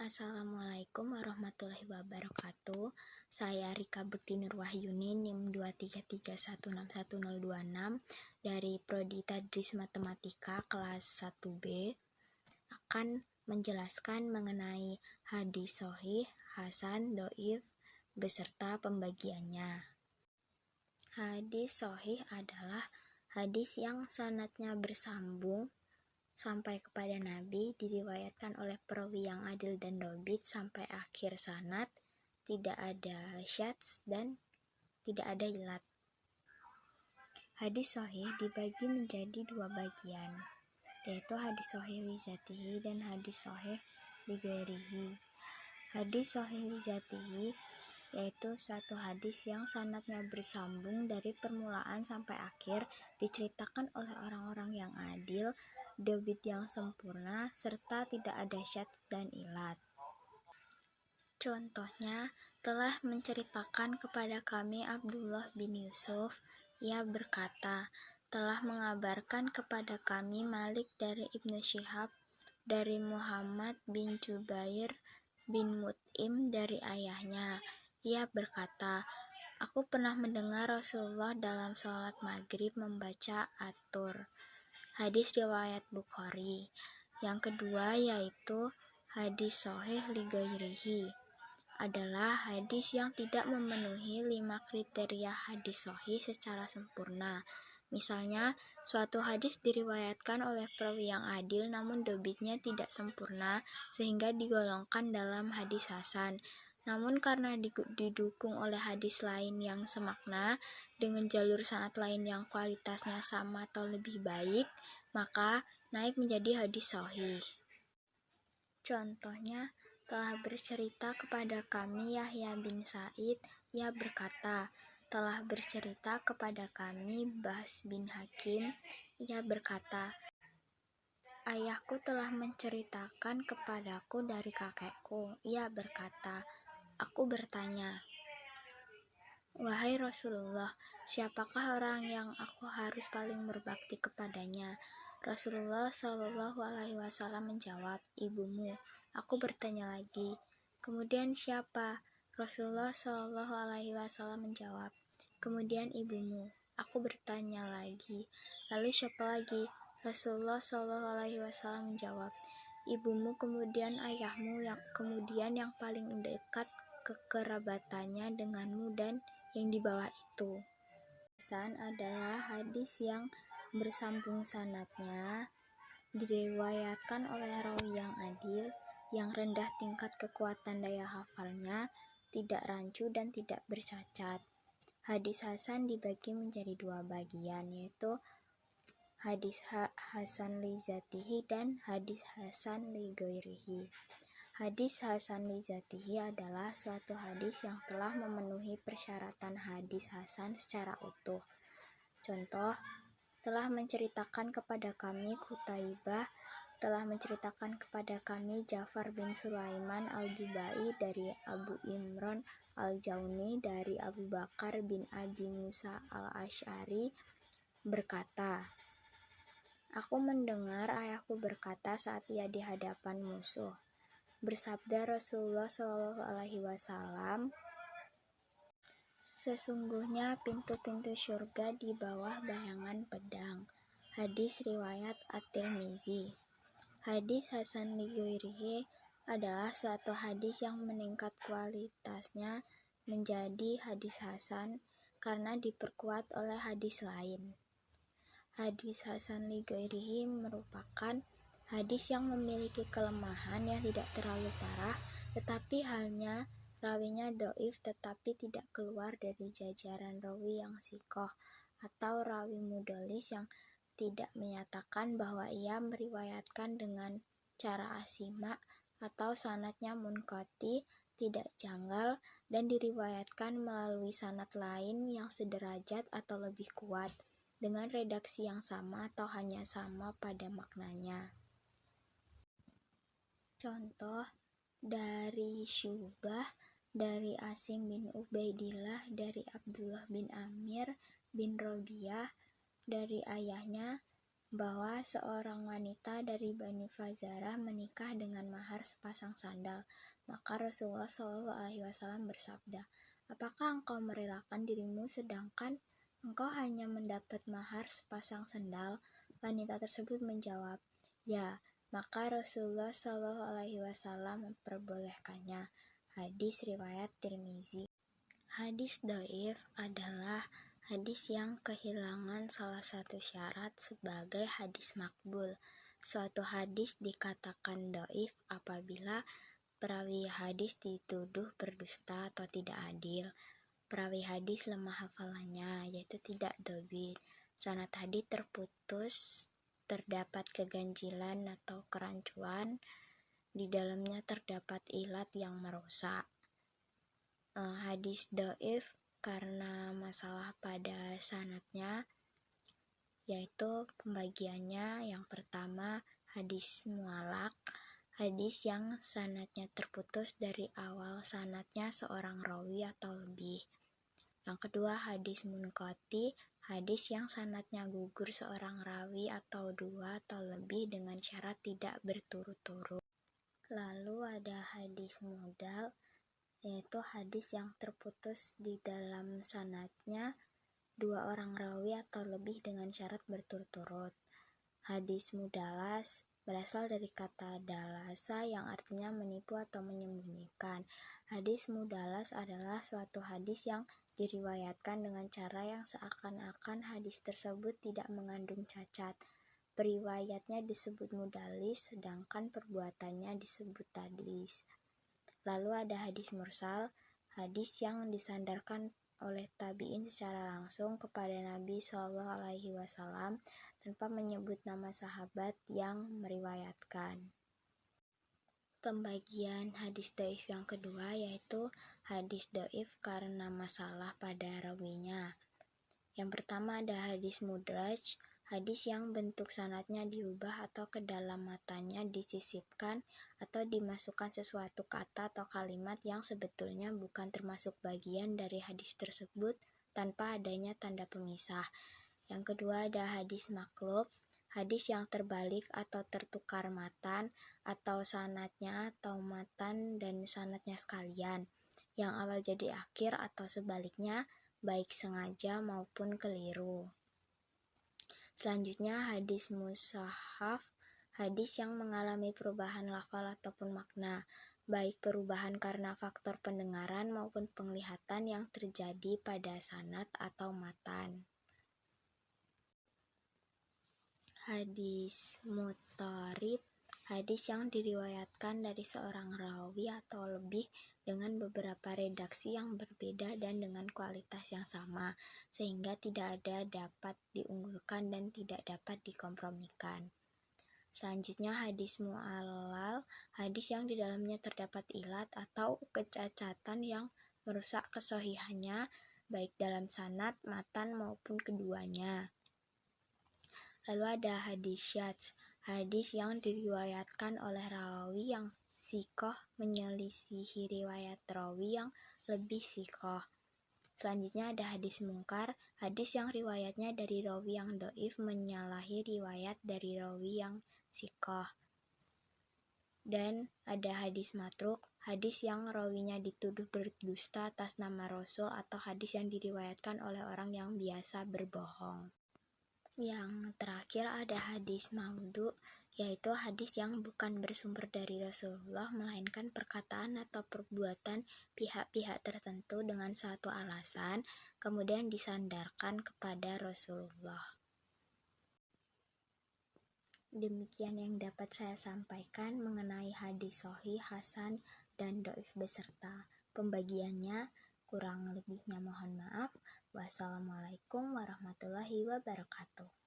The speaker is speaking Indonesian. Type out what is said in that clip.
Assalamualaikum warahmatullahi wabarakatuh. Saya Rika Bekti Nurwahyuni, NIM 233161026 dari Prodi Tadris Matematika kelas 1B akan menjelaskan mengenai hadis sahih, hasan, dhaif beserta pembagiannya. Hadis sahih adalah hadis yang sanadnya bersambung sampai kepada Nabi, diriwayatkan oleh perawi yang adil dan dhabit sampai akhir sanad, tidak ada syadz dan tidak ada ilat. Hadis sahih dibagi menjadi dua bagian, yaitu hadis sahih li dzatihi dan hadis sahih li ghairihi. Hadis sahih li dzatihi yaitu suatu hadis yang sanadnya bersambung dari permulaan sampai akhir, diceritakan oleh orang-orang yang adil, dhabit yang sempurna, serta tidak ada syadz dan ilat. Contohnya, telah menceritakan kepada kami Abdullah bin Yusuf, ia berkata, telah mengabarkan kepada kami Malik dari Ibnu Syihab, dari Muhammad bin Jubair bin Mut'im dari ayahnya, ia berkata, aku pernah mendengar Rasulullah dalam sholat maghrib membaca atur. Hadis riwayat Bukhari. Yang kedua yaitu hadis sahih li ghairihi, adalah hadis yang tidak memenuhi 5 kriteria hadis sahih secara sempurna. Misalnya, suatu hadis diriwayatkan oleh perawi yang adil namun dhabitnya tidak sempurna sehingga digolongkan dalam hadis hasan. Namun karena didukung oleh hadis lain yang semakna dengan jalur sanad lain yang kualitasnya sama atau lebih baik, maka naik menjadi hadis sahih. Contohnya, telah bercerita kepada kami Yahya bin Sa'id, ia berkata, telah bercerita kepada kami Bahs bin Hakim, ia berkata, ayahku telah menceritakan kepadaku dari kakekku, ia berkata, aku bertanya, wahai Rasulullah, siapakah orang yang aku harus paling berbakti kepadanya? Rasulullah Shallallahu Alaihi Wasallam menjawab, ibumu. Aku bertanya lagi, kemudian siapa? Rasulullah Shallallahu Alaihi Wasallam menjawab, kemudian ibumu. Aku bertanya lagi, lalu siapa lagi? Rasulullah Shallallahu Alaihi Wasallam menjawab, ibumu, kemudian ayahmu, yang kemudian yang paling dekat kekerabatannya denganmu dan yang di bawah itu. Hasan adalah hadis yang bersambung sanadnya, diriwayatkan oleh rawi yang adil, yang rendah tingkat kekuatan daya hafalnya, tidak rancu dan tidak bercacat. Hadis hasan dibagi menjadi dua bagian, yaitu hadis hasan li dzatihi dan hadis hasan li ghairihi. Hadis hasan li dzatihi adalah suatu hadis yang telah memenuhi persyaratan hadis hasan secara utuh. Contoh, telah menceritakan kepada kami Qutaibah, telah menceritakan kepada kami Ja'far bin Sulaiman al-Jubai dari Abu Imran al-Jauni dari Abu Bakar bin Abi Musa al-Asy'ari berkata, aku mendengar ayahku berkata saat ia di hadapan musuh. Bersabda Rasulullah Shallallahu Alaihi Wasallam, sesungguhnya pintu-pintu syurga di bawah bayangan pedang. Hadis riwayat At-Tirmizi. Hadis hasan li ghairihi adalah suatu hadis yang meningkat kualitasnya menjadi hadis hasan karena diperkuat oleh hadis lain. Hadis hasan li ghairihi merupakan hadis yang memiliki kelemahan yang tidak terlalu parah, tetapi halnya rawinya dhaif tetapi tidak keluar dari jajaran rawi yang shikoh, atau rawi mudallis yang tidak menyatakan bahwa ia meriwayatkan dengan cara asima atau sanadnya munqati, tidak janggal, dan diriwayatkan melalui sanad lain yang sederajat atau lebih kuat, dengan redaksi yang sama atau hanya sama pada maknanya. Contoh, dari Syu'bah, dari Asim bin Ubaidillah, dari Abdullah bin Amir bin Robiyah, dari ayahnya, bahwa seorang wanita dari Bani Fazarah menikah dengan mahar sepasang sandal. Maka Rasulullah SAW bersabda, "Apakah engkau merelakan dirimu sedangkan engkau hanya mendapat mahar sepasang sandal?" Wanita tersebut menjawab, "Ya." Maka Rasulullah SAW memperbolehkannya. Hadis riwayat Tirmizi. Hadis dhaif adalah hadis yang kehilangan salah satu syarat sebagai hadis makbul. Suatu hadis dikatakan dhaif apabila perawi hadis dituduh berdusta atau tidak adil. Perawi hadis lemah hafalannya, yaitu tidak dhabit. Sanad hadis terputus, terdapat keganjilan atau kerancuan, di dalamnya terdapat ilat yang merusak. Hadis dhaif karena masalah pada sanadnya, yaitu pembagiannya. Yang pertama, hadis mu'allaq, hadis yang sanadnya terputus dari awal sanadnya seorang rawi atau lebih. Yang kedua, hadis munqati, hadis yang sanadnya gugur seorang rawi atau dua atau lebih dengan syarat tidak berturut-turut. Lalu ada hadis mudal, yaitu hadis yang terputus di dalam sanadnya dua orang rawi atau lebih dengan syarat berturut-turut. Hadis mudalas berasal dari kata dalasa yang artinya menipu atau menyembunyikan. Hadis mudalas adalah suatu hadis yang diriwayatkan dengan cara yang seakan-akan hadis tersebut tidak mengandung cacat. Periwayatnya disebut mudalis, sedangkan perbuatannya disebut tadlis. Lalu ada hadis mursal, hadis yang disandarkan oleh tabi'in secara langsung kepada Nabi SAW tanpa menyebut nama sahabat yang meriwayatkan. Pembagian hadis dhaif yang kedua yaitu hadis dhaif karena masalah pada rawinya. Yang pertama ada hadis mudraj, hadis yang bentuk sanadnya diubah atau kedalamannya disisipkan atau dimasukkan sesuatu kata atau kalimat yang sebetulnya bukan termasuk bagian dari hadis tersebut tanpa adanya tanda pemisah. Yang kedua ada hadis maqlub, hadis yang terbalik atau tertukar matan atau sanadnya atau matan dan sanadnya sekalian, yang awal jadi akhir atau sebaliknya, baik sengaja maupun keliru. Selanjutnya hadis musahaf, hadis yang mengalami perubahan lafal ataupun makna, baik perubahan karena faktor pendengaran maupun penglihatan yang terjadi pada sanad atau matan. Hadis mutharib, hadis yang diriwayatkan dari seorang rawi atau lebih dengan beberapa redaksi yang berbeda dan dengan kualitas yang sama, sehingga tidak ada dapat diunggulkan dan tidak dapat dikompromikan. Selanjutnya hadis mu'allal, hadis yang di dalamnya terdapat ilat atau kecacatan yang merusak kesahihannya, baik dalam sanad, matan maupun keduanya. Lalu ada hadis syadz, hadis yang diriwayatkan oleh rawi yang sikoh menyelisihi riwayat rawi yang lebih sikoh. Selanjutnya ada hadis mungkar, hadis yang riwayatnya dari rawi yang dhaif menyalahi riwayat dari rawi yang sikoh. Dan ada hadis matruk, hadis yang rawinya dituduh berdusta atas nama Rasul atau hadis yang diriwayatkan oleh orang yang biasa berbohong. Yang terakhir ada hadis maudhu, yaitu hadis yang bukan bersumber dari Rasulullah melainkan perkataan atau perbuatan pihak-pihak tertentu dengan suatu alasan kemudian disandarkan kepada Rasulullah. Demikian yang dapat saya sampaikan mengenai hadis sahih, hasan, dan dhaif beserta pembagiannya. Kurang lebihnya mohon maaf. Wassalamualaikum warahmatullahi wabarakatuh.